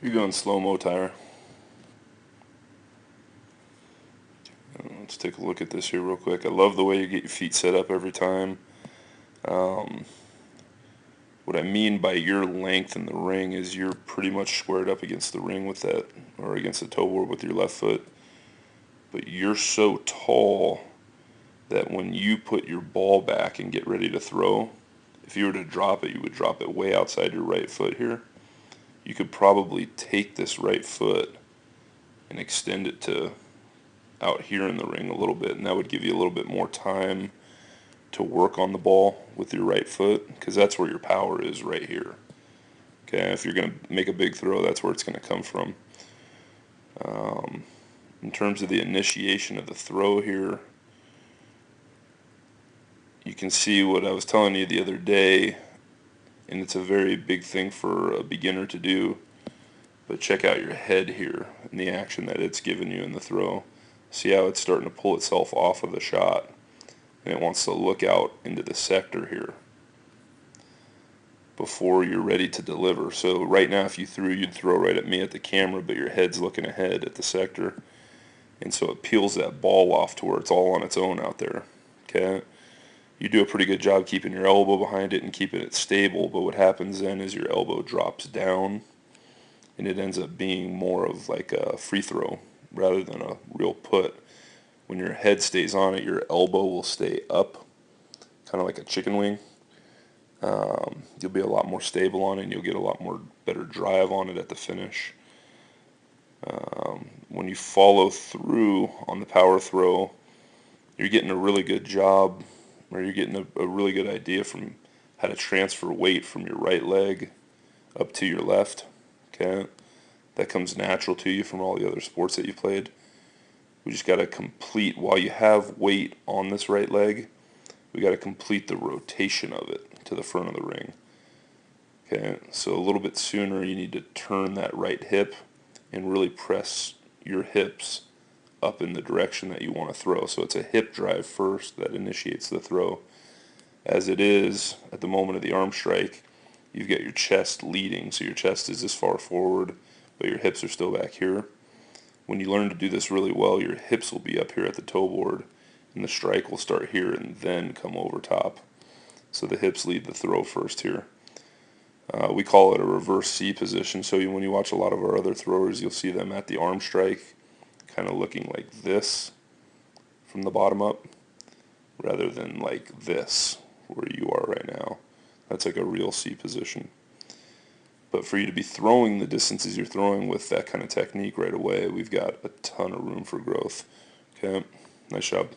You're going slow-mo, Taira. Let's take a look at this here real quick. I love the way you get your feet set up every time. Um, what I mean by your length in the ring is you're pretty much squared up against the ring with that, or against the toe board with your left foot. But you're so tall that when you put your ball back and get ready to throw, if you were to drop it, you would drop it way outside your right foot here. You could probably take this right foot and extend it to out here in the ring a little bit, and that would give you a little bit more time to work on the ball with your right foot, because that's where your power is, right here. Okay, if you're going to make a big throw, that's where it's going to come from. In terms of the initiation of the throw here, you can see what I was telling you the other day, and it's a very big thing for a beginner to do, but check out your head here and the action that it's given you in the throw. See how it's starting to pull itself off of the shot, and it wants to look out into the sector here before you're ready to deliver. So right now, if you threw, you'd throw right at me at the camera, but your head's looking ahead at the sector, and so it peels that ball off to where it's all on its own out there. Okay, you do a pretty good job keeping your elbow behind it and keeping it stable, but what happens then is your elbow drops down, and it ends up being more of like a free throw rather than a real put. When your head stays on it, your elbow will stay up, kind of like a chicken wing. You'll be a lot more stable on it, and you'll get a lot more better drive on it at the finish. When you follow through on the power throw, you're getting a really good job, or you're getting a really good idea from how to transfer weight from your right leg up to your left. Okay, that comes natural to you from all the other sports that you played. We just got to complete, while you have weight on this right leg, we got to complete the rotation of it to the front of the ring. Okay, so a little bit sooner you need to turn that right hip and really press your hips up in the direction that you want to throw. So it's a hip drive first that initiates the throw. As it is, at the moment of the arm strike, you've got your chest leading, so your chest is this far forward, but your hips are still back here. When you learn to do this really well, your hips will be up here at the toe board, and the strike will start here and then come over top. So the hips lead the throw first here. We call it a reverse C position, so when you watch a lot of our other throwers, you'll see them at the arm strike kind of looking like this from the bottom up, rather than like this where you are right now. That's like a real C position. But for you to be throwing the distances you're throwing with that kind of technique right away, we've got a ton of room for growth. Okay, nice job.